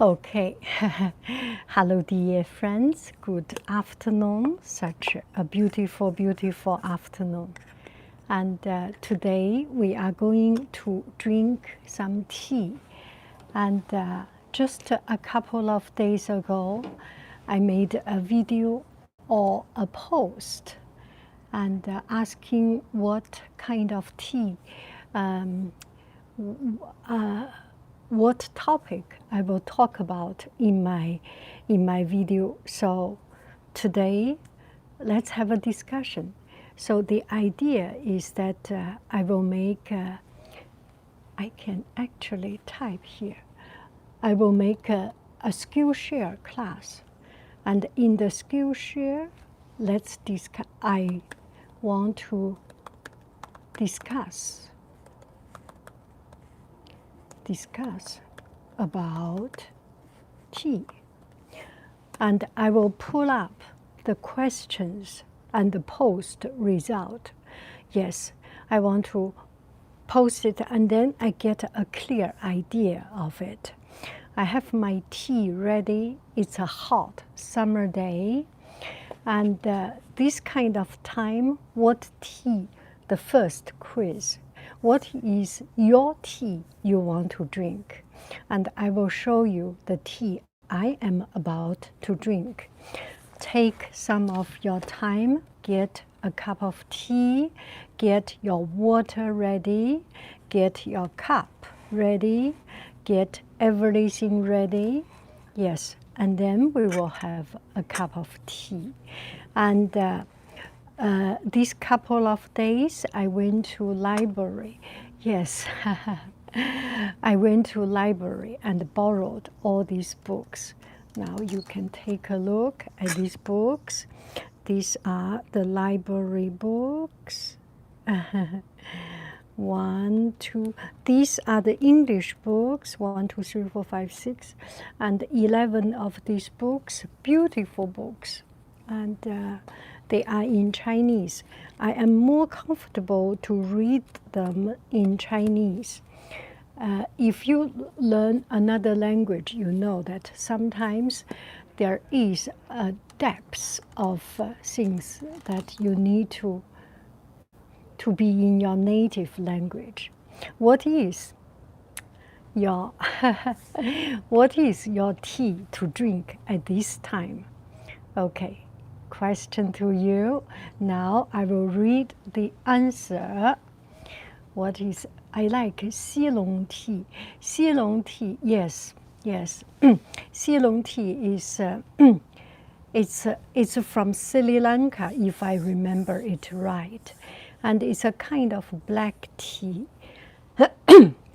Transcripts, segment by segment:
Okay, hello dear friends, good afternoon, such a beautiful, beautiful afternoon. And today we are going to drink some tea. And just a couple of days ago, I made a video or a post and asking what kind of tea what topic I will talk about in my video. So today, let's have a discussion. So the idea is that I will make. I can actually type here. I will make a skillshare class, and in the skillshare, let's discuss. I want to discuss about tea. And I will pull up the questions and the post result. Yes, I want to post it and then I get a clear idea of it. I have my tea ready. It's a hot summer day. And this kind of time, what tea? The first quiz. What is your tea you want to drink? And I will show you the tea I am about to drink. Take some of your time, get a cup of tea, get your water ready, get your cup ready, get everything ready. Yes, and then we will have a cup of tea. And these couple of days, I went to library. Yes, I went to library and borrowed all these books. Now you can take a look at these books. These are the library books. 1, 2. These are the English books. 1, 2, 3, 4, 5, 6, and 11 of these books. Beautiful books, and they are in Chinese. I am more comfortable to read them in Chinese. If you learn another language, you know that sometimes there is a depth of things that you need to be in your native language. What is your what is your tea to drink at this time? Okay, question to you. Now I will read the answer. What is, I like Oolong tea. Oolong tea, yes. Oolong tea is it's from Sri Lanka, if I remember it right, and it's a kind of black tea,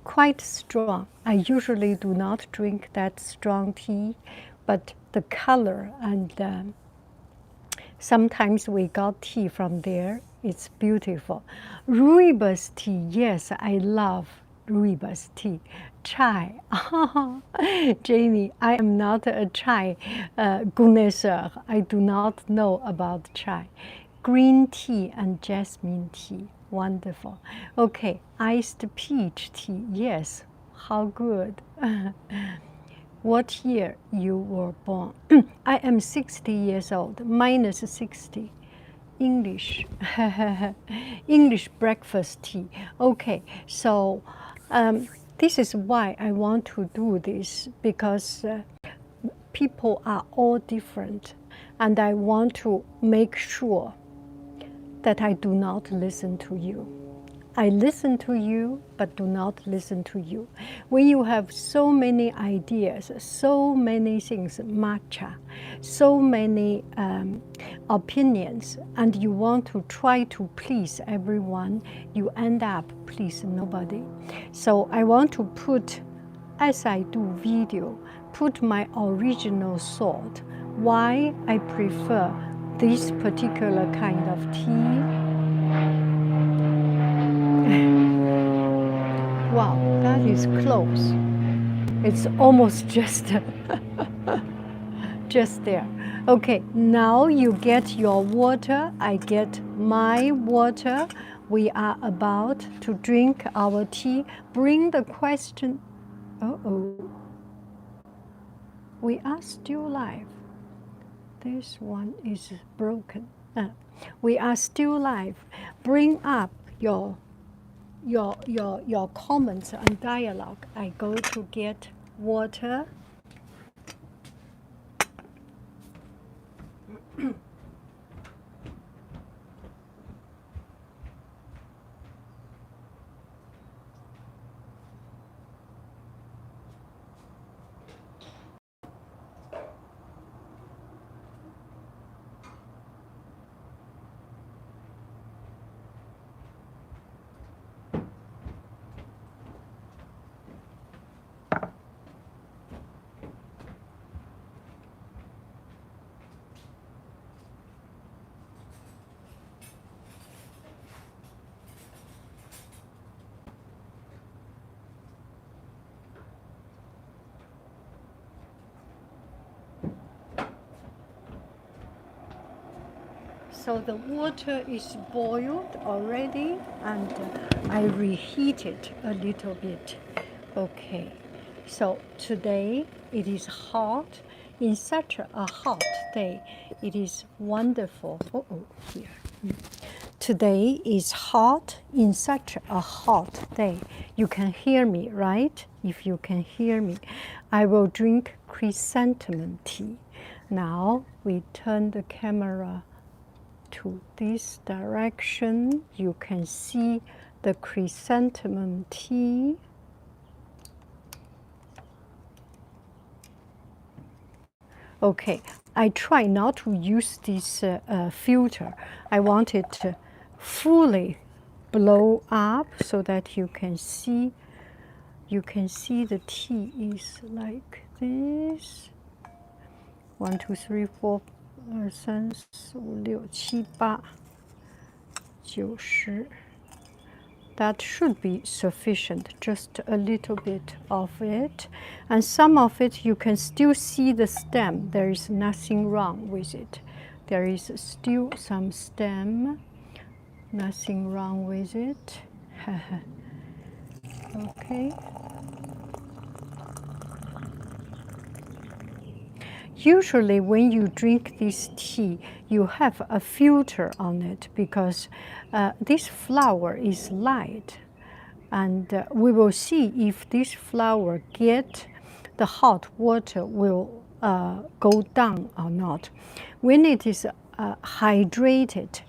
quite strong. I usually do not drink that strong tea, but the color and sometimes we got tea from there. It's beautiful. Rooibos tea, yes, I love rooibos tea. Chai, Jamie, I am not a chai connoisseur. I do not know about chai. Green tea and jasmine tea, wonderful. Okay, iced peach tea, yes, how good. What year you were born? I am 60 years old, minus 60. English, English breakfast tea. Okay, so this is why I want to do this, because people are all different, and I want to make sure that I do not listen to you. I listen to you, but do not listen to you. When you have so many ideas, so many things, matcha, so many opinions, and you want to try to please everyone, you end up pleasing nobody. So I want to put, as I do video, put my original thought, why I prefer this particular kind of tea. Wow, that is close. It's almost just just there. Okay, now you get your water. I get my water. We are about to drink our tea. Bring the question. Uh-oh. We are still live. This one is broken. We are still live. Bring up your comments and dialogue. I go to get water. So the water is boiled already, and I reheat it a little bit. Okay, so today it is hot. In such a hot day, it is wonderful. Here. Today is hot in such a hot day. You can hear me, right? If you can hear me, I will drink chrysanthemum tea. Now we turn the camera to this direction. You can see the chrysanthemum tea. Okay, I try not to use this filter. I want it to fully blow up so that you can see the tea is like this. 1, 2, 3, 4, 2, 3, 4, 5, 6, 7, 8, 9. That should be sufficient, just a little bit of it. And some of it, you can still see the stem. There is nothing wrong with it. There is still some stem, nothing wrong with it. Okay. Usually when you drink this tea, you have a filter on it because this flower is light. And we will see if this flower get the hot water will go down or not. When it is hydrated,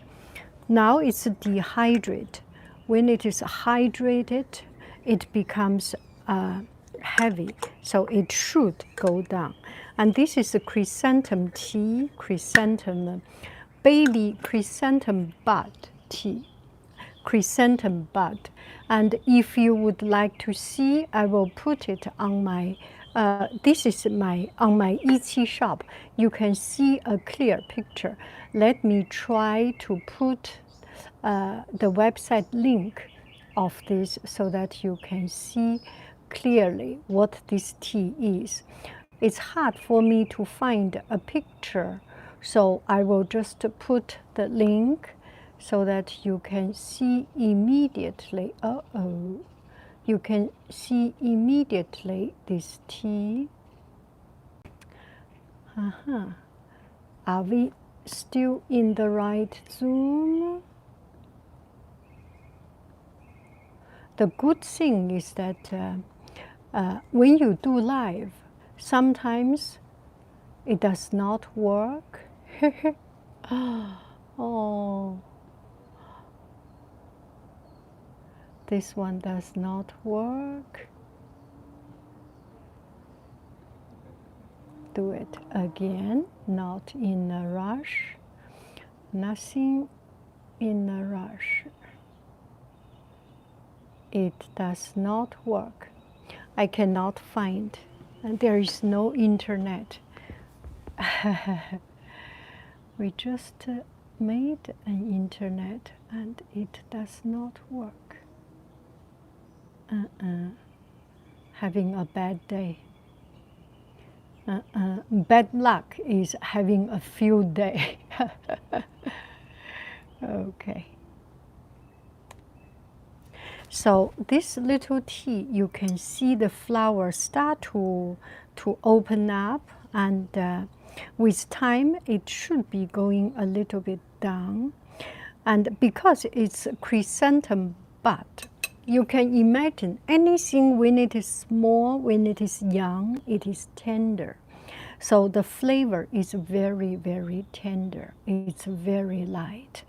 now it's dehydrated. When it is hydrated, it becomes heavy, so it should go down. And this is a chrysanthemum tea, baby chrysanthemum bud tea, chrysanthemum bud. And if you would like to see, I will put it on my, this is on my Etsy shop. You can see a clear picture. Let me try to put the website link of this so that you can see clearly what this tea is. It's hard for me to find a picture, so I will just put the link so that you can see immediately. You can see immediately this tea. Are we still in the right Zoom? The good thing is that when you do live, sometimes it does not work. Oh, this one does not work. Do it again, not in a rush. Nothing in a rush. It does not work. I cannot find, and there is no internet. We just made an internet and it does not work. Having a bad day. Bad luck is having a field day. Okay. So this little tea, you can see the flower start to open up, and with time it should be going a little bit down. And because it's chrysanthemum bud, you can imagine anything when it is small, when it is young, it is tender. So the flavor is very, very tender. It's very light.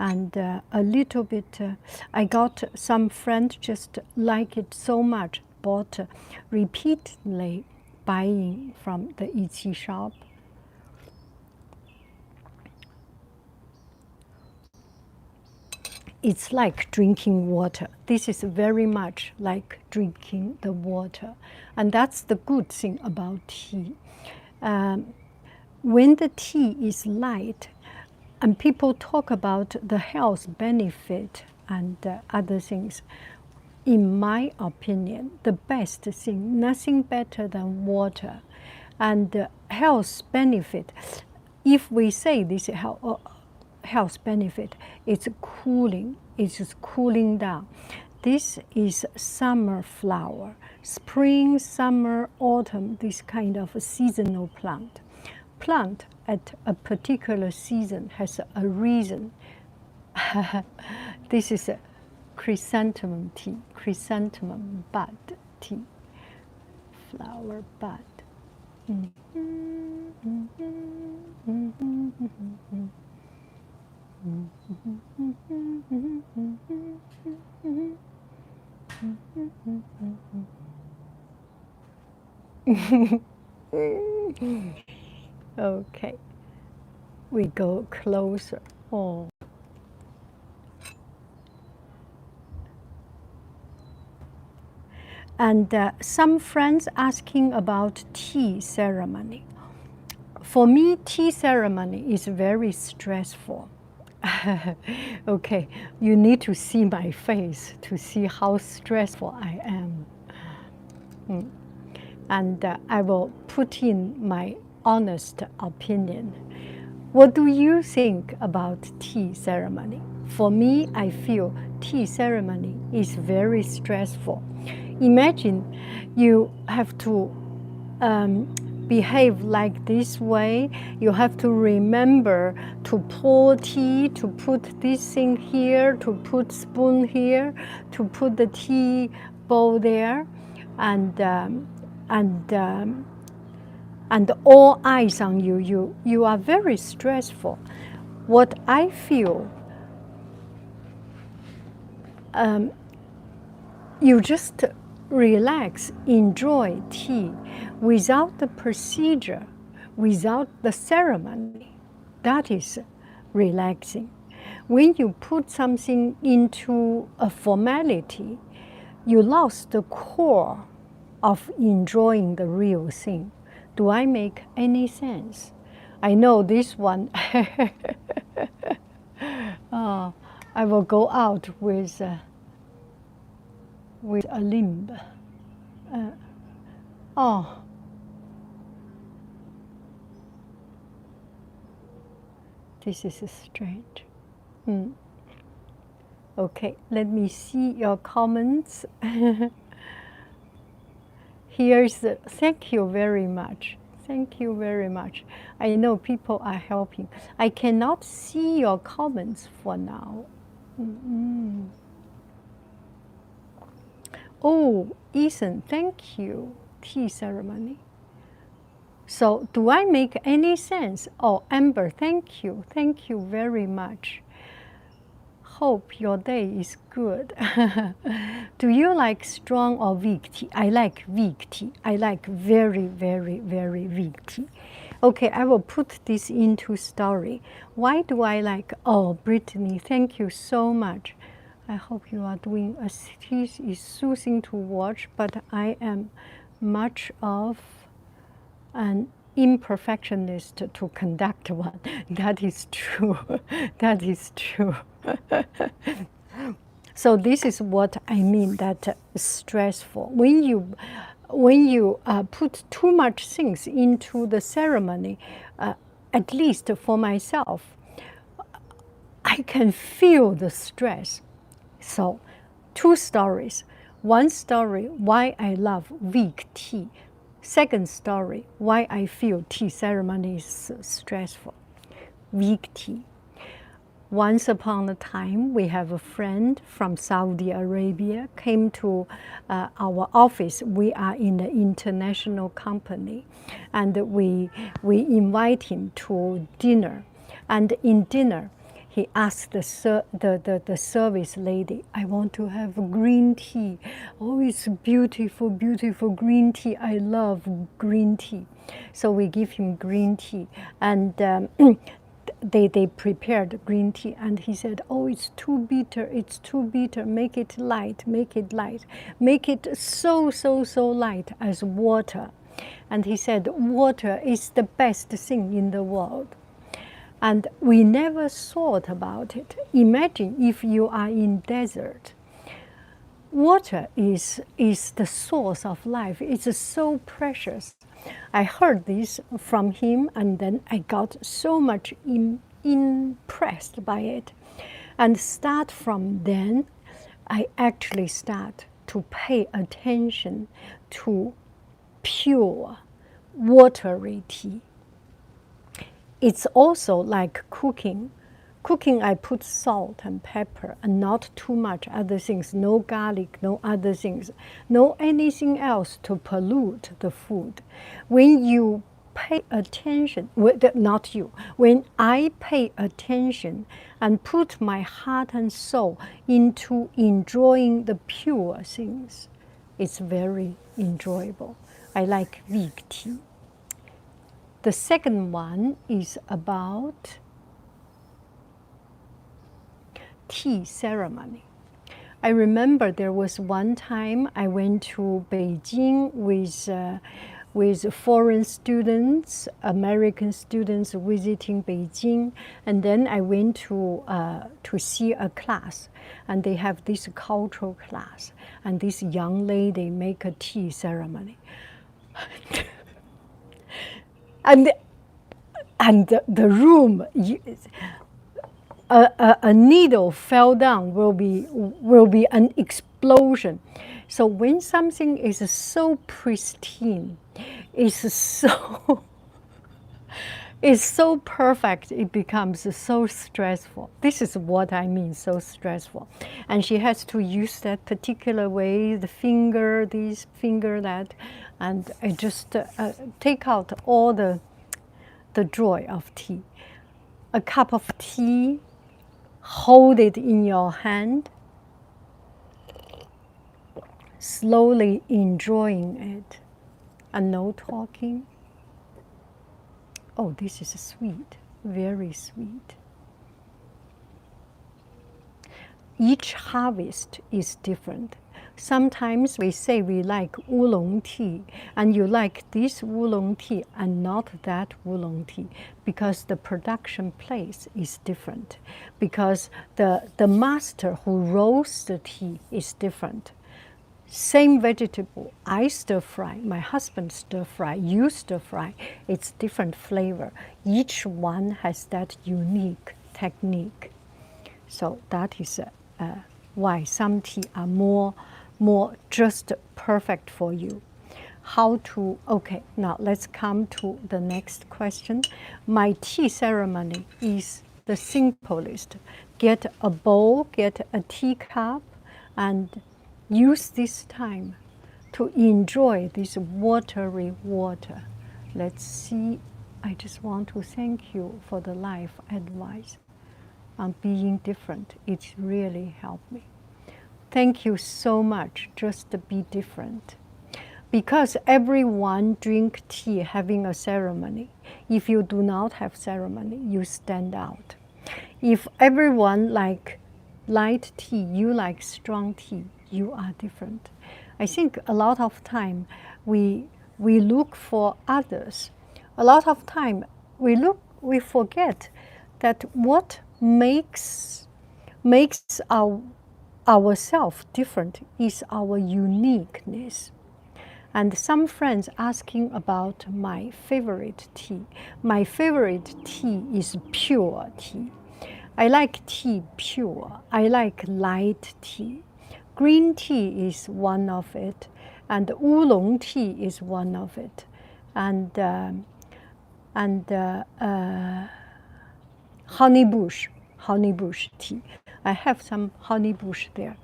And a little bit, I got some friends just like it so much, bought repeatedly buying from the Etsy shop. It's like drinking water. This is very much like drinking the water. And that's the good thing about tea. When the tea is light, and people talk about the health benefit and other things, in my opinion, the best thing, nothing better than water. And health benefit, if we say this health benefit, it's cooling, it's just cooling down. This is summer flower, spring, summer, autumn, this kind of a seasonal plant. Plant at a particular season has a reason. This is a chrysanthemum tea, chrysanthemum bud tea, flower bud. Okay, we go closer. Oh. And some friends asking about tea ceremony. For me, tea ceremony is very stressful. Okay, you need to see my face to see how stressful I am. And I will put in my honest opinion. What do you think about tea ceremony? For me, I feel tea ceremony is very stressful. Imagine you have to behave like this way. You have to remember to pour tea, to put this thing here, to put spoon here, to put the tea bowl there, and all eyes on you. You are very stressful. What I feel, you just relax, enjoy tea without the procedure, without the ceremony. That is relaxing. When you put something into a formality, you lost the core of enjoying the real thing. Do I make any sense? I know this one. I will go out with a limb. This is strange. Okay, let me see your comments. Here's the, thank you very much. Thank you very much. I know people are helping. I cannot see your comments for now. Oh, Ethan, thank you. Tea ceremony. So do I make any sense? Oh, Amber, thank you. Thank you very much. Hope your day is good. Do you like strong or weak tea? I like weak tea. I like very, very, very weak tea. Okay, I will put this into story. Why do I like, oh, Brittany, thank you so much. I hope you are doing a tea is soothing to watch, but I am much of an imperfectionist to conduct one. That is true. That is true. So this is what I mean, that stressful. When you put too much things into the ceremony, at least for myself, I can feel the stress. So 2 stories. One story, why I love weak tea. Second story, why I feel tea ceremony is stressful. Weak tea. Once upon a time, we have a friend from Saudi Arabia came to our office. We are in an international company, and we invite him to dinner. And in dinner, he asked the service lady, I want to have green tea. Oh, it's beautiful, beautiful green tea. I love green tea. So we give him green tea. And they prepared green tea. And he said, oh, it's too bitter. It's too bitter. Make it light. Make it light. Make it so light as water. And he said, water is the best thing in the world. And we never thought about it. Imagine if you are in desert. Water is the source of life. It's so precious. I heard this from him, and then I got so much impressed by it. And start from then, I actually start to pay attention to pure, watery tea. It's also like cooking. Cooking, I put salt and pepper and not too much other things. No garlic, no other things. No anything else to pollute the food. When you pay attention, not you, when I pay attention and put my heart and soul into enjoying the pure things, it's very enjoyable. I like weak tea. The second one is about tea ceremony. I remember there was one time I went to Beijing with foreign students, American students visiting Beijing, and then I went to see a class, and they have this cultural class, and this young lady make a tea ceremony. And the room, a needle fell down will be an explosion. So when something is so pristine, is so perfect, it becomes so stressful. This is what I mean, so stressful. And she has to use that particular way, the finger, this, finger, that, and I just take out all the joy of tea. A cup of tea, hold it in your hand, slowly enjoying it, and no talking. Oh, this is sweet, very sweet. Each harvest is different. Sometimes we say we like Oolong tea, and you like this Oolong tea and not that Oolong tea, because the production place is different, because the master who roasts the tea is different. Same vegetable, I stir fry, my husband stir fry, you stir fry, it's different flavor. Each one has that unique technique. So that is why some tea are more just perfect for you. How to, okay, now let's come to the next question. My tea ceremony is the simplest. Get a bowl, get a teacup, and use this time to enjoy this watery water. Let's see, I just want to thank you for the life advice on being different. It really helped me. Thank you so much, just to be different. Because everyone drink tea having a ceremony. If you do not have ceremony, you stand out. If everyone like light tea, you like strong tea, you are different. I think a lot of time we look for others. A lot of time we forget that what makes ourselves different is our uniqueness. And some friends asking about my favorite tea. My favorite tea is pure tea. I like tea pure. I like light tea. green tea is one of it, and oolong tea is one of it, and honeybush tea. I have some honeybush there.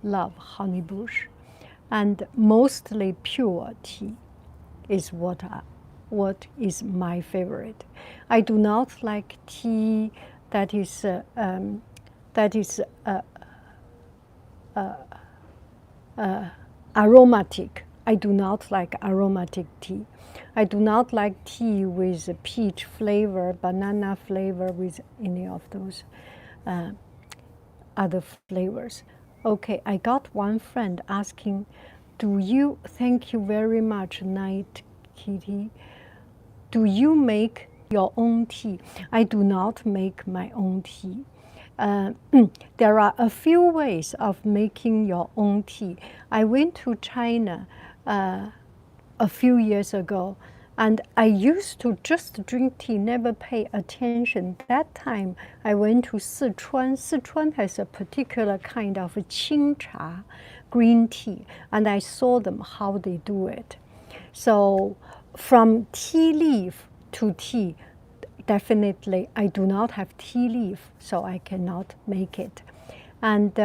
Love honeybush, and mostly pure tea is what is my favorite. I do not like tea that is aromatic. I do not like aromatic tea. I do not like tea with peach flavor, banana flavor, with any of those other flavors. Okay, I got one friend asking, thank you very much, Night Kitty. Do you make your own tea? I do not make my own tea. There are a few ways of making your own tea. I went to China a few years ago, and I used to just drink tea, never pay attention. That time I went to Sichuan. Sichuan has a particular kind of qing cha, green tea, and I saw them how they do it. So from tea leaf to tea, definitely I do not have tea leaf, so I cannot make it. And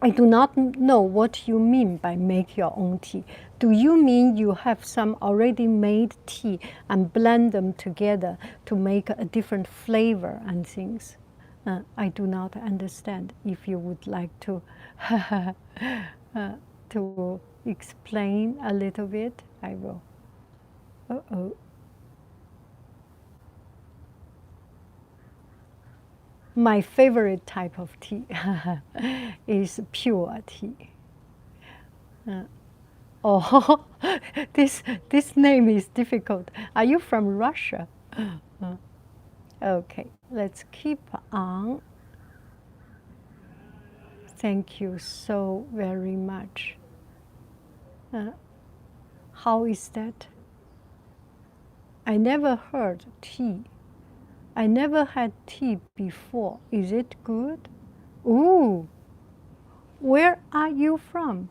I do not know what you mean by make your own tea. Do you mean you have some already made tea and blend them together to make a different flavor and things? I do not understand. If you would like to to explain a little bit, I will. Uh-oh. My favorite type of tea is pure tea. Oh, this name is difficult. Are you from Russia? Okay, let's keep on. Thank you so very much. How is that? I never heard tea. I never had tea before. Is it good? Ooh, where are you from?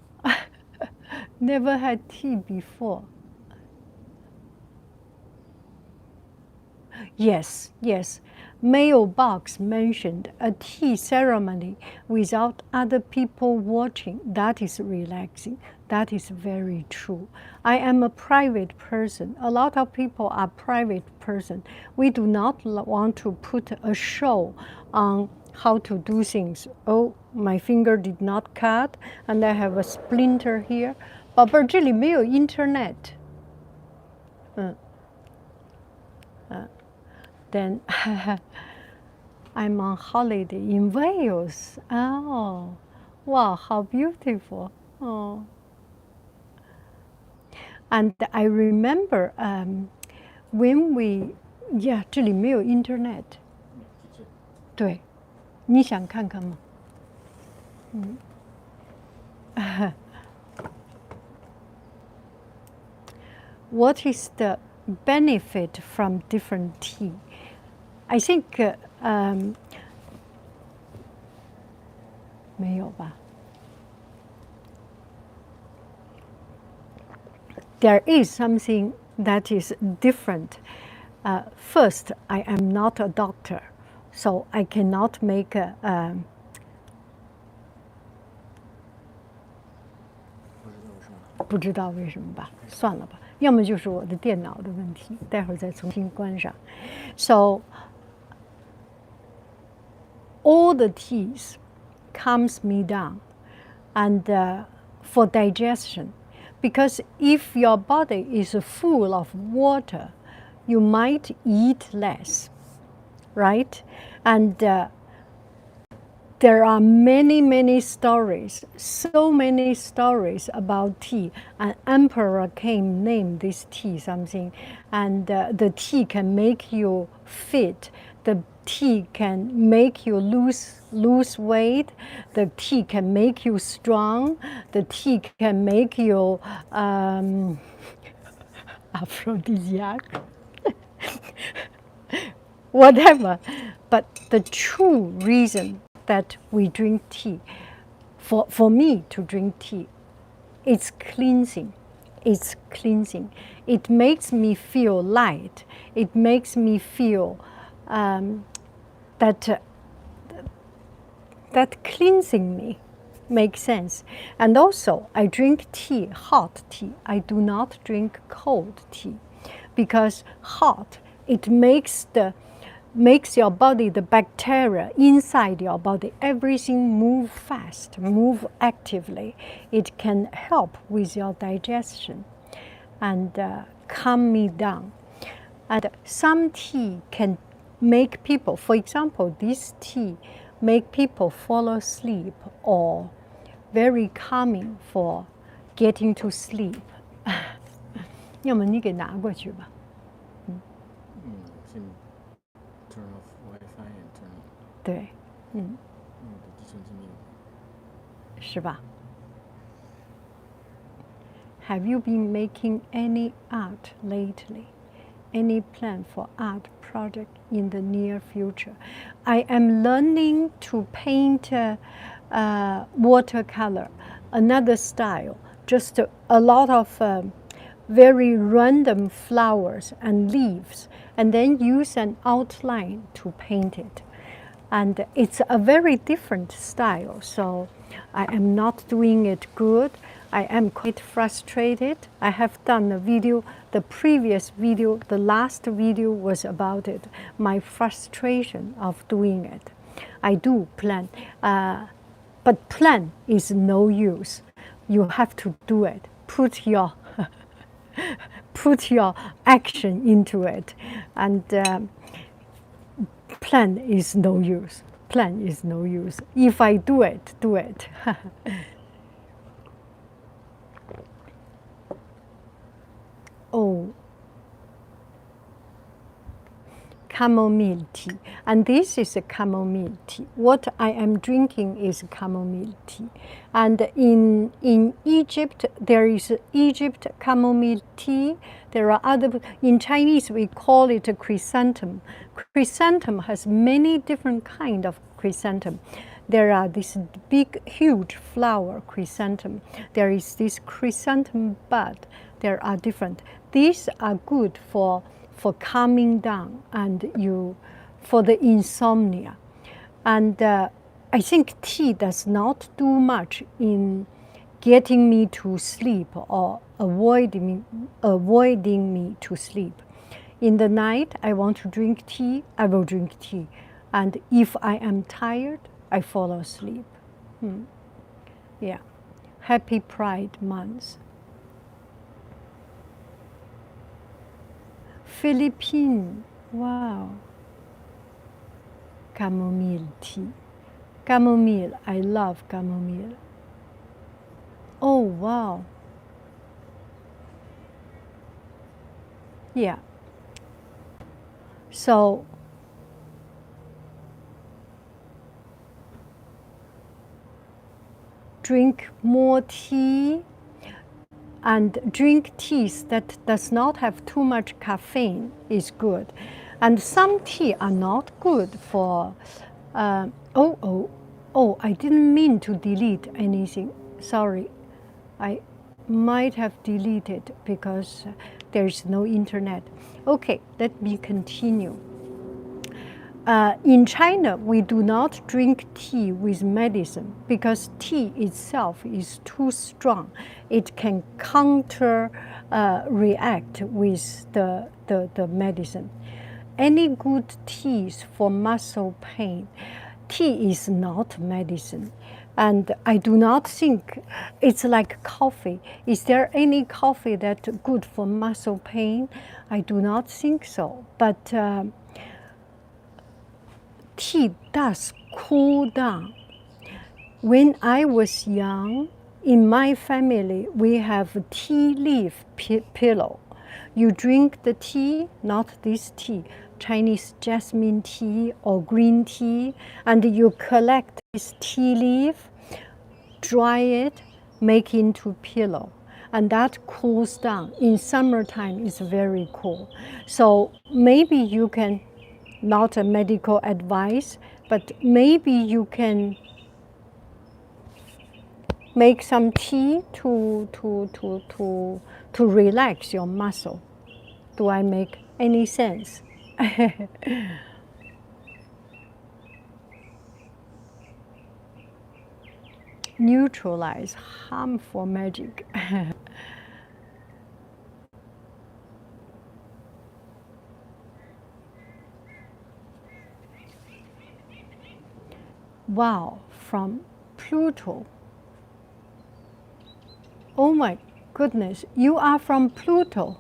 Never had tea before. Yes, yes. Mailbox mentioned a tea ceremony without other people watching. That is relaxing. That is very true. I am a private person. A lot of people are private person. We do not want to put a show on how to do things. Oh, my finger did not cut, and I have a splinter here. 宝贝儿，这里没有 internet。Then I'm on holiday in Wales. Oh, wow, how beautiful. Oh. And I remember when we, yeah, 这里没有 internet. 对，你想看看吗？What is the benefit from different tea? I think 没有吧。There is something that is different. First, I am not a doctor, so I cannot make a. 不知道为什么吧，算了吧。要么就是我的电脑的问题，待会儿再重新关上。So all the teas calms me down, and for digestion, because if your body is full of water, you might eat less, right? And there are many stories, so many stories about tea. An emperor came, named this tea something, and the tea can make you fit. The tea can make you lose weight. The tea can make you strong. The tea can make you aphrodisiac. Whatever. But the true reason that we drink tea, for me to drink tea, it's cleansing. It's cleansing. It makes me feel light. It makes me feel that cleansing me makes sense. And also, I drink tea, hot tea. I do not drink cold tea, because hot, it makes your body, the bacteria inside your body, everything move fast, move actively. It can help with your digestion and calm me down. And some tea can make people, for example, this tea make people fall asleep, or very calming for getting to sleep. 要么你给拿过去吧。先 turn off Wi-Fi and turn on。对，我的计算机没有。是吧？ Have you been making any art lately? Any plan for art project in the near future? I am learning to paint watercolor, another style, just a lot of very random flowers and leaves, and then use an outline to paint it. And it's a very different style, so I am not doing it good. I am quite frustrated. I have done a video, the previous video, the last video was about it, my frustration of doing it. I do plan, but plan is no use. You have to do it. Put your action into it, and plan is no use. Plan is no use. If I do it, do it. Oh, chamomile tea. And this is a chamomile tea. What I am drinking is chamomile tea. And in Egypt, there is Egypt chamomile tea. There are other, in Chinese we call it a chrysanthemum. Chrysanthemum has many different kinds of chrysanthemum. There are this big, huge flower chrysanthemum. There is this chrysanthemum bud. There are different. These are good for calming down and for the insomnia. And I think tea does not do much in getting me to sleep or avoiding me to sleep. In the night, I want to drink tea, I will drink tea. And if I am tired, I fall asleep. Yeah. Happy Pride Month. Philippines, wow. Chamomile tea. Chamomile, I love chamomile. Oh, wow. Yeah. So, drink more tea, and drink teas that does not have too much caffeine is good. And some tea are not good for, I didn't mean to delete anything. Sorry, I might have deleted because there's no internet. Okay, let me continue. In China, we do not drink tea with medicine because tea itself is too strong. It can react with the medicine. Any good teas for muscle pain, tea is not medicine. And I do not think it's like coffee. Is there any coffee that's good for muscle pain? I do not think so. But tea does cool down. When I was young, in my family, we have a tea leaf pillow. You drink the tea, not this tea, Chinese jasmine tea or green tea, and you collect this tea leaf, dry it, make into pillow. And that cools down. In summertime, it's very cool. So maybe you can, not a medical advice, but maybe you can make some tea to relax your muscle. Do I make any sense? Neutralize harmful magic. Wow, from Pluto. Oh my goodness, you are from Pluto.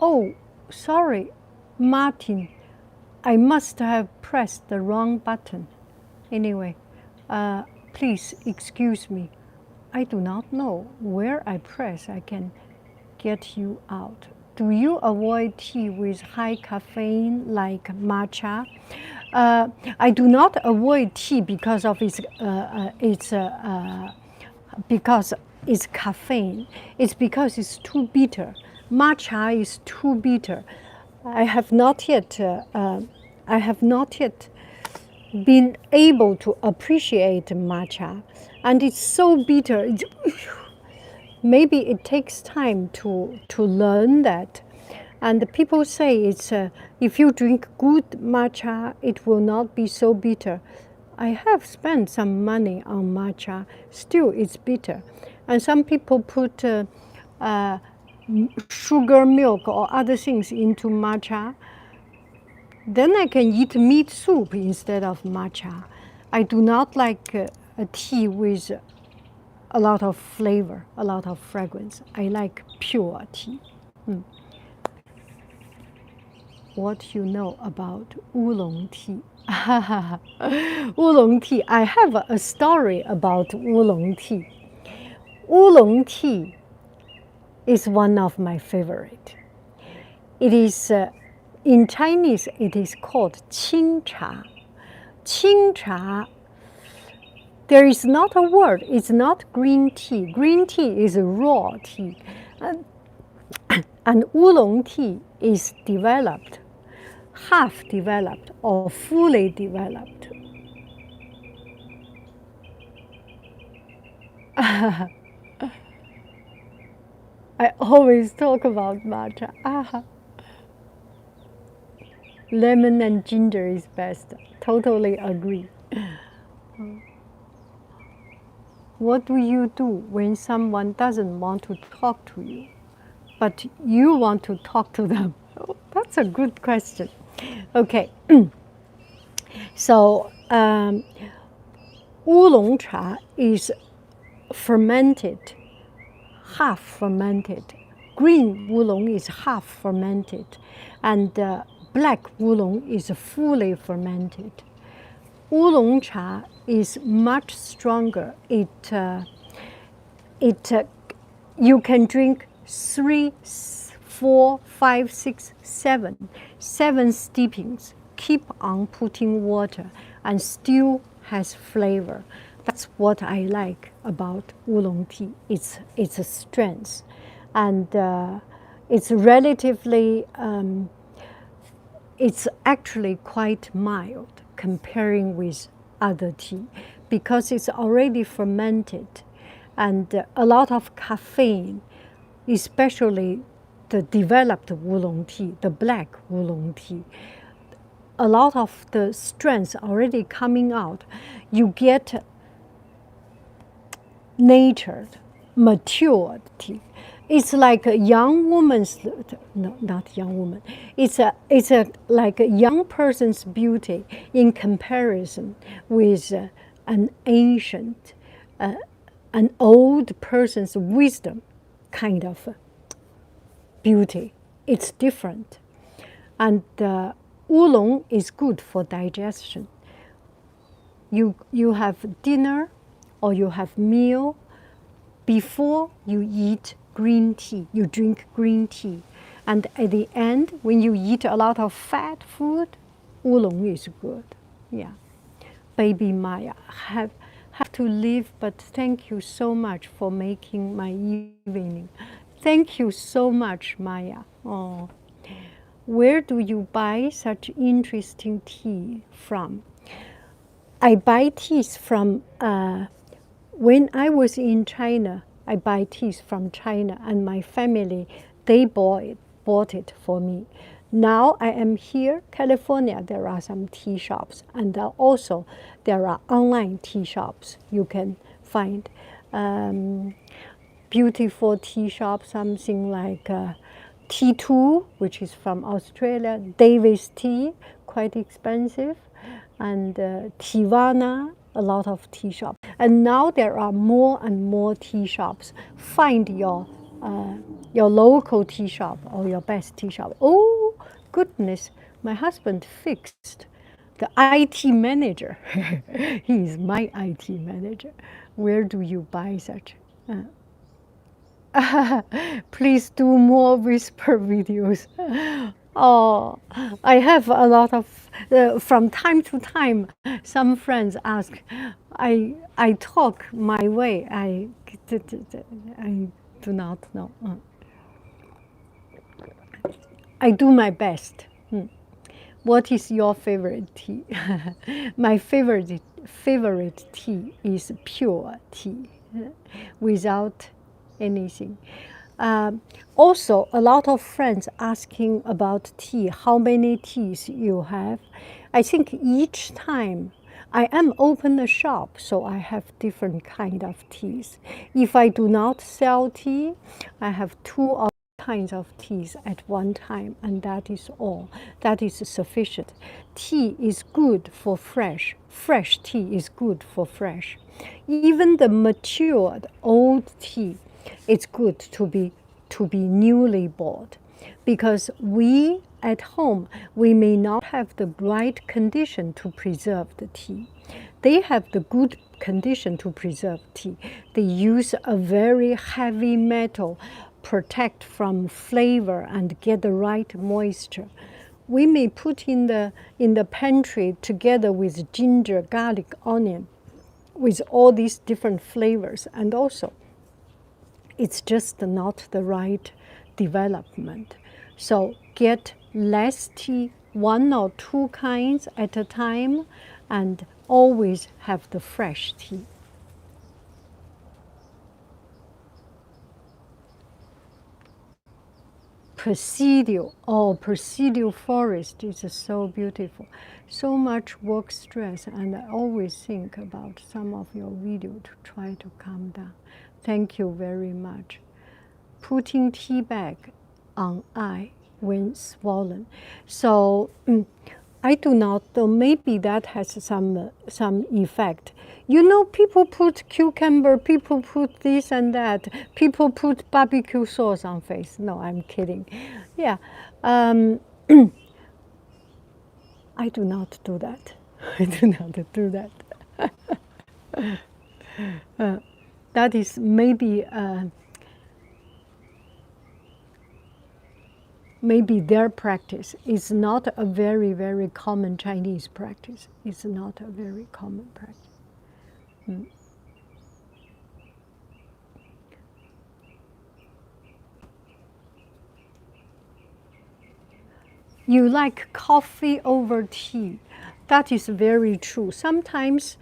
Oh, sorry, Martin. I must have pressed the wrong button. Anyway, please excuse me. I do not know where I press. I can get you out. Do you avoid tea with high caffeine like matcha? I do not avoid tea because of because it's caffeine. It's because it's too bitter. Matcha is too bitter. I have not yet been able to appreciate matcha, and it's so bitter. Maybe it takes time to learn that. And people say it's if you drink good matcha, it will not be so bitter. I have spent some money on matcha. Still, it's bitter. And some people put sugar milk or other things into matcha. Then I can eat meat soup instead of matcha. I do not like a tea with a lot of flavor, a lot of fragrance. I like pure tea. What you know about oolong tea? Oolong tea. I have a story about oolong tea. Oolong tea is one of my favorite. It is in Chinese. It is called qing cha. Qing cha. There is not a word. It's not green tea. Green tea is raw tea, and oolong tea is developed, half developed or fully developed. I always talk about matcha. Lemon and ginger is best. Totally agree. What do you do when someone doesn't want to talk to you, but you want to talk to them? That's a good question. Okay. So oolong cha is fermented, half fermented. Green oolong is half fermented, and black oolong is fully fermented. Oolong cha is much stronger. You can drink 3, 4, 5, 6, 7 steepings. Keep on putting water, and still has flavor. That's what I like about oolong tea. It's a strength, and it's relatively. It's actually quite mild comparing with other tea, because it's already fermented, and a lot of caffeine, especially the developed oolong tea, the black oolong tea. A lot of the strength already coming out. You get natured, matured tea. It's like a young woman's, no, not young woman. It's like a young person's beauty in comparison with an ancient, an old person's wisdom kind of beauty. It's different. And oolong is good for digestion. You have dinner or you have meal before you eat green tea, you drink green tea. And at the end, when you eat a lot of fat food, oolong is good. Yeah. Baby Maya, have to leave, but thank you so much for making my evening. Thank you so much, Maya. Oh. Where do you buy such interesting tea from? I buy teas from, when I was in China, I buy teas from China, and my family, they bought it for me. Now I am here, California, there are some tea shops, and also there are online tea shops you can find. Beautiful tea shop, something like T2, which is from Australia, Davis Tea, quite expensive, and Tivana, a lot of tea shops. And now there are more and more tea shops. Find your local tea shop or your best tea shop. Oh, goodness, my husband fixed the IT manager. He is my IT manager. Where do you buy such? Please do more whisper videos. Oh, I have a lot of, from time to time, some friends ask, I talk my way. I do not know. I do my best. What is your favorite tea? My favorite tea is pure tea, without anything. Also, a lot of friends asking about tea, how many teas you have. I think each time I am open a shop, so I have different kind of teas. If I do not sell tea, I have two kinds of teas at one time, and that is all. That is sufficient. Tea is good for fresh. Fresh tea is good for fresh. Even the matured old tea, it's good to be newly bought, because we at home, we may not have the right condition to preserve the tea. They have the good condition to preserve tea. They use a very heavy metal, protect from flavor and get the right moisture. We may put in the pantry together with ginger, garlic, onion, with all these different flavors, and also it's just not the right development. So get less tea, one or two kinds at a time, and always have the fresh tea. Presidio, oh, Presidio forest is so beautiful. So much work stress, and I always think about some of your video to try to calm down. Thank you very much. Putting tea bag on eye when swollen. So I do not know, maybe that has some effect. You know, people put cucumber, people put this and that, people put barbecue sauce on face. No, I'm kidding. Yeah, I do not do that. I do not do that. That is maybe maybe their practice is not a very, very common Chinese practice. It's not a very common practice. You like coffee over tea. That is very true. Sometimes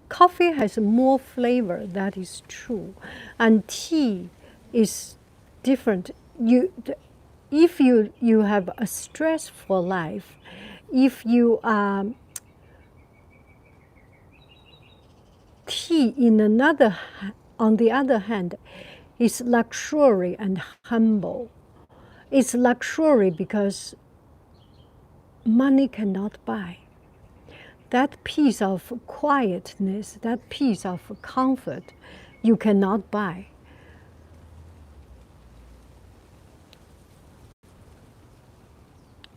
coffee has more flavor, that is true. And tea is different. If you have a stressful life, if you tea on the other hand, is luxury and humble. It's luxury because money cannot buy. That piece of quietness, that piece of comfort, you cannot buy.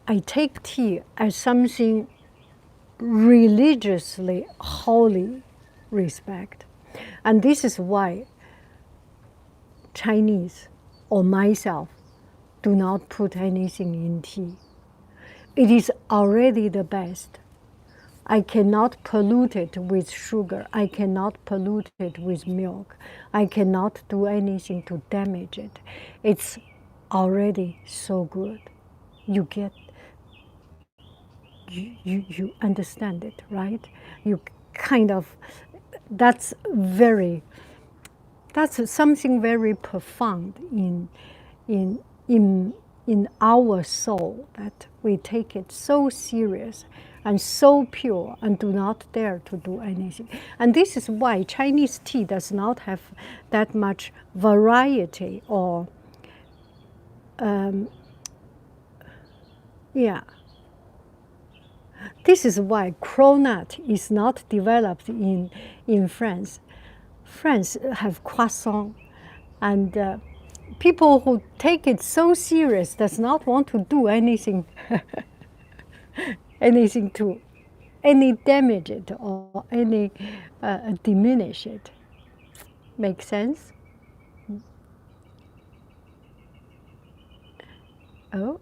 I take tea as something religiously holy respect. And this is why Chinese or myself do not put anything in tea. It is already the best. I cannot pollute it with sugar. I cannot pollute it with milk. I cannot do anything to damage it. It's already so good. You get, you understand it, right? You kind of, that's something very profound in, in, in our soul, that we take it so serious and so pure and do not dare to do anything. And this is why Chinese tea does not have that much variety or, yeah. This is why cronut is not developed in France. France have croissant, and people who take it so serious does not want to do anything, anything to any damage it or any diminish it. Make sense? Oh.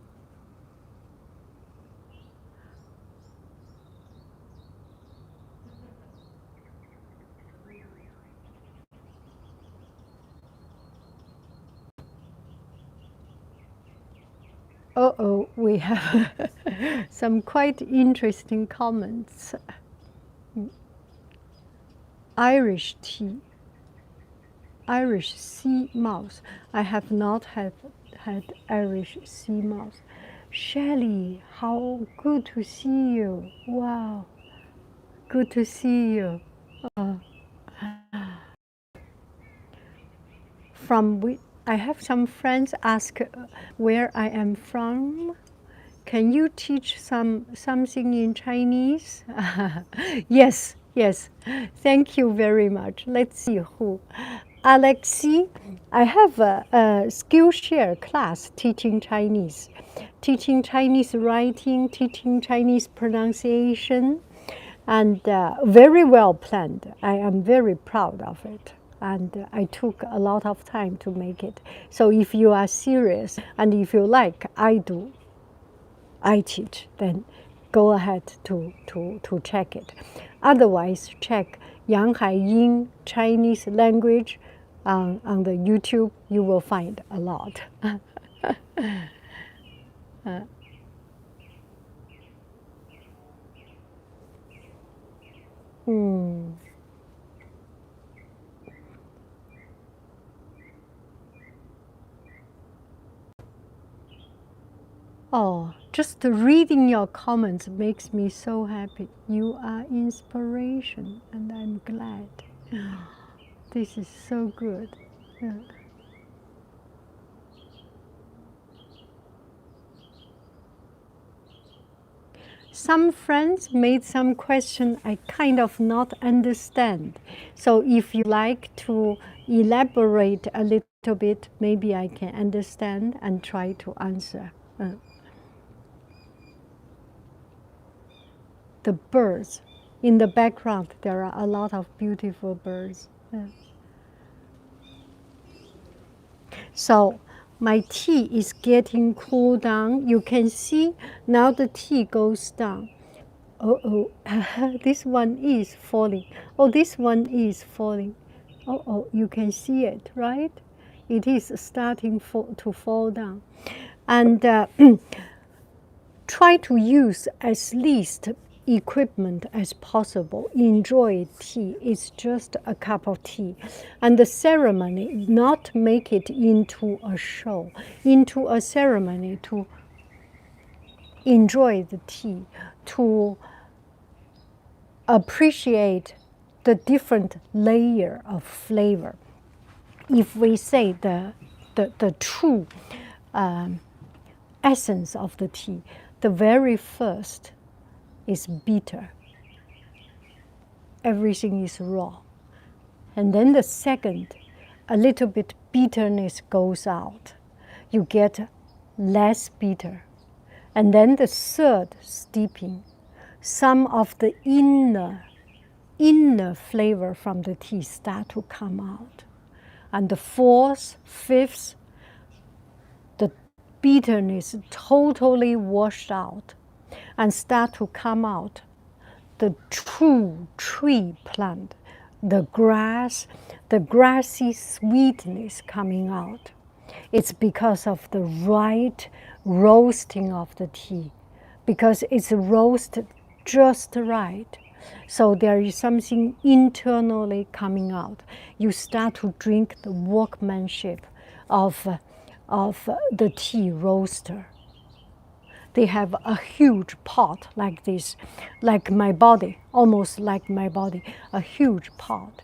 Uh-oh, we have some quite interesting comments. Irish tea, Irish sea mouse. I have not had Irish sea mouse. Shelley, how good to see you. Wow, good to see you. I have some friends ask where I am from. Can you teach something in Chinese? Yes, yes. Thank you very much. Let's see who. Alexi, I have a skillshare class teaching Chinese writing, teaching Chinese pronunciation, and very well planned. I am very proud of it. And I took a lot of time to make it. So if you are serious and if you like, I teach, then go ahead to check it. Otherwise, check Yang Haiying Chinese language on the YouTube. You will find a lot. Oh, just reading your comments makes me so happy. You are inspiration, and I'm glad. This is so good. Yeah. Some friends made some question I kind of not understand. So if you like to elaborate a little bit, maybe I can understand and try to answer. The birds. In the background, there are a lot of beautiful birds. So my tea is getting cooled down. You can see now the tea goes down. Oh, this one is falling. Oh, this one is falling. Oh, you can see it, right? It is starting to fall down. And try to use as least equipment as possible. Enjoy tea. It's just a cup of tea. And the ceremony, not make it into a show, into a ceremony to enjoy the tea, to appreciate the different layer of flavor. If we say the true essence of the tea, the very first is bitter. Everything is raw. And then the second, a little bit bitterness goes out. You get less bitter. And then the third steeping, some of the inner flavor from the tea start to come out. And the fourth, fifth, the bitterness totally washed out and start to come out the true tree plant, the grass, the grassy sweetness coming out. It's because of the right roasting of the tea, because it's roasted just right. So there is something internally coming out. You start to drink the workmanship of the tea roaster. They have a huge pot like this, like my body, almost like my body, a huge pot.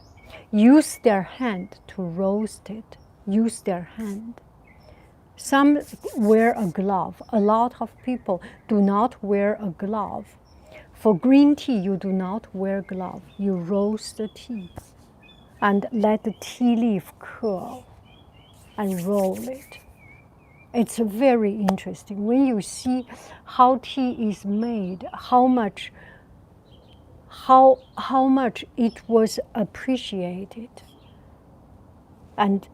Use their hand to roast it. Use their hand. Some wear a glove. A lot of people do not wear a glove. For green tea, you do not wear glove. You roast the tea and let the tea leaf curl and roll it. It's very interesting. When you see how tea is made, how much it was appreciated, and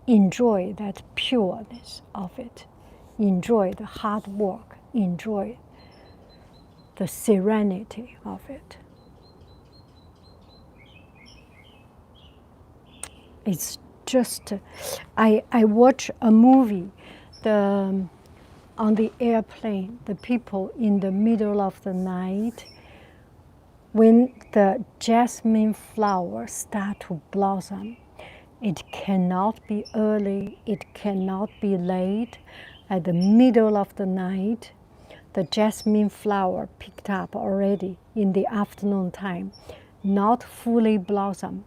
enjoy that pureness of it. Enjoy the hard work. Enjoy the serenity of it. It's just, I watch a movie, on the airplane, the people in the middle of the night, when the jasmine flowers start to blossom. It cannot be early, it cannot be late. At the middle of the night, the jasmine flower picked up already in the afternoon time, not fully blossom,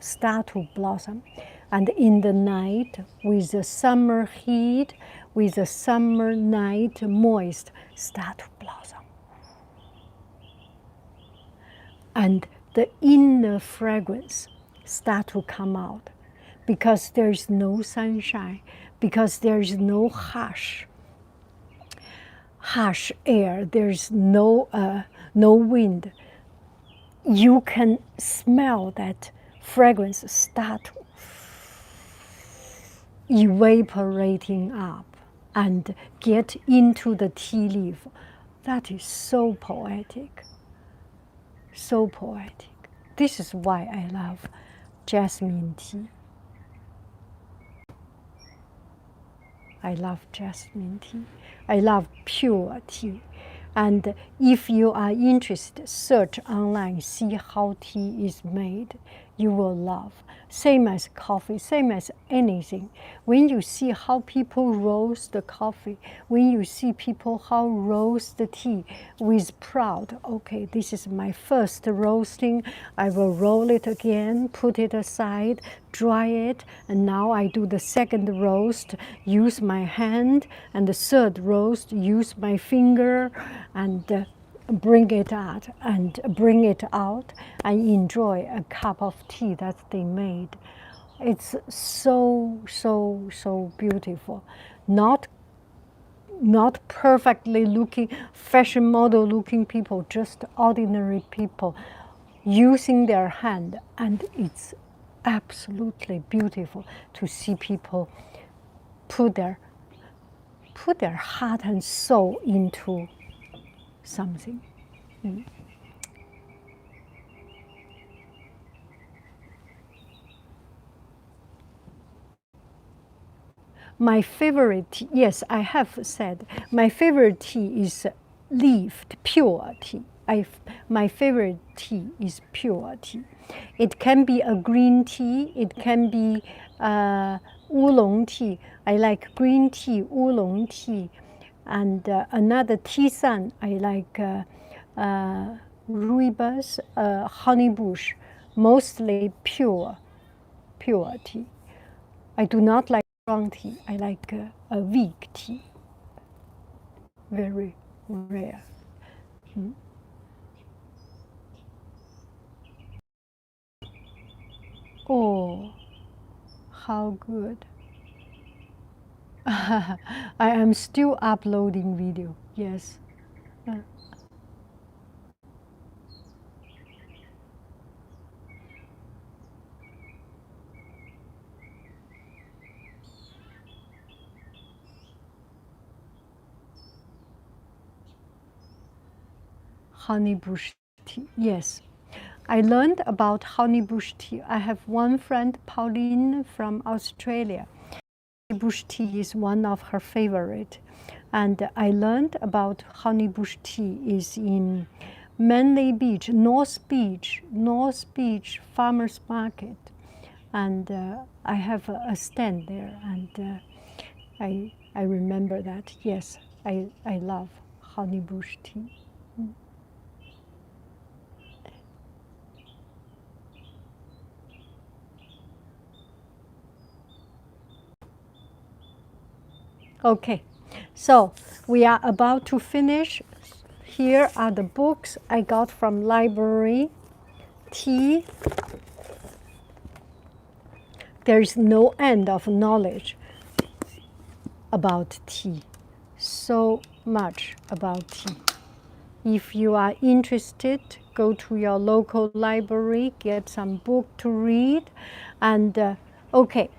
start to blossom. And in the night, with the summer heat, with the summer night moist, start to blossom. And the inner fragrance start to come out, because there is no sunshine, because there is no harsh air, there's no wind. You can smell that fragrance start evaporating up and get into the tea leaf. That is so poetic. So poetic. This is why I love jasmine tea. I love jasmine tea. I love pure tea. And if you are interested, search online, see how tea is made. You will love. Same as coffee, same as anything. When you see how people roast the coffee, when you see people how roast the tea with proud, okay, this is my first roasting, I will roll it again, put it aside, dry it, and now I do the second roast, use my hand, and the third roast, use my finger, and bring it out and enjoy a cup of tea that they made. It's so beautiful. Not perfectly looking, fashion model looking people, just ordinary people using their hand, and it's absolutely beautiful to see people put their heart and soul into something. My favorite tea, yes, I have said, my favorite tea is leafed, pure tea. My favorite tea is pure tea. It can be a green tea, it can be oolong tea. I like green tea, oolong tea. And another tisane, I like rooibos, honeybush, mostly pure tea. I do not like strong tea. I like a weak tea. Very rare. Oh, how good. I am still uploading video, yes. honeybush tea. Yes, I learned about honeybush tea. I have one friend, Pauline from Australia. Honeybush tea is one of her favorite. And I learned about honeybush tea is in Manly Beach, North Beach Farmers Market. And I have a stand there, and I remember that. Yes, I love honeybush tea. Okay, so we are about to finish. Here are the books I got from library. Tea. There is no end of knowledge about tea. So much about tea. If you are interested, go to your local library, get some book to read. And okay,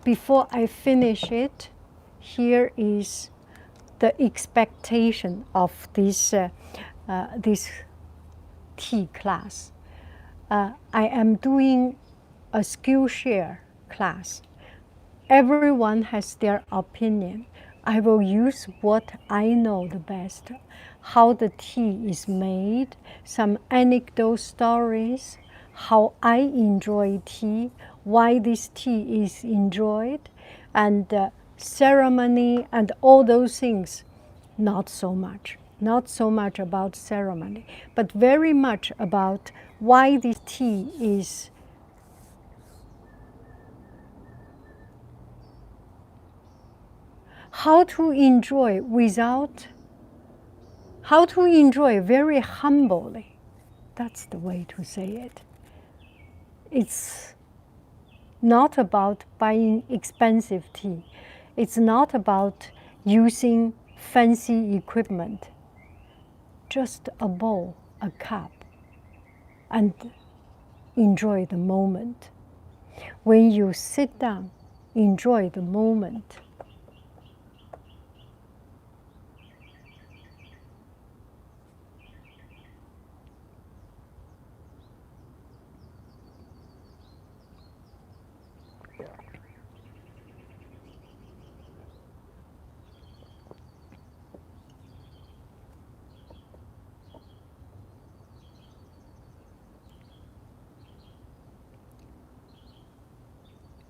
before I finish it, here is the expectation of this tea class. I am doing a skillshare class. Everyone has their opinion. I will use what I know the best, how the tea is made, some anecdote stories, how I enjoy tea, why this tea is enjoyed, and ceremony and all those things. Not so much. Not so much about ceremony, but very much about why this tea is how to enjoy very humbly. That's the way to say it. It's not about buying expensive tea. It's not about using fancy equipment. Just a bowl, a cup, and enjoy the moment. When you sit down, enjoy the moment.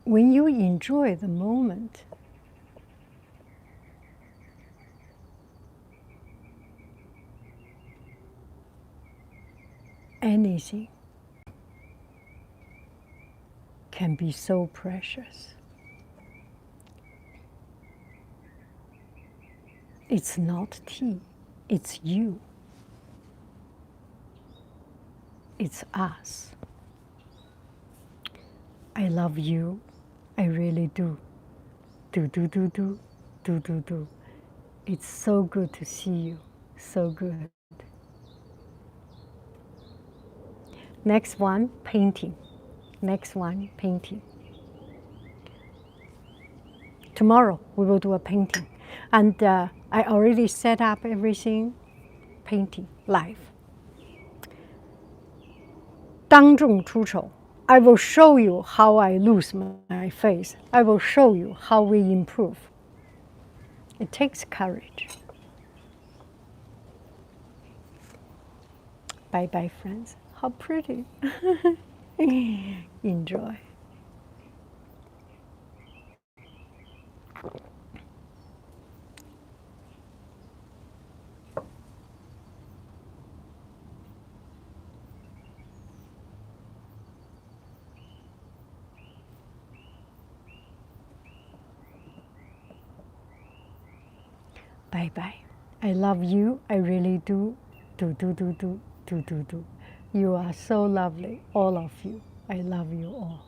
When you enjoy the moment, anything can be so precious. It's not tea, it's you. It's us. I love you. I really do. Do. It's so good to see you. So good. Next one, painting. Next one, painting. Tomorrow we will do a painting. And I already set up everything, painting, live. 当众出丑. I will show you how I lose my face. I will show you how we improve. It takes courage. Bye bye, friends. How pretty. Enjoy. Bye bye. I love you. I really do. Do. You are so lovely, all of you. I love you all.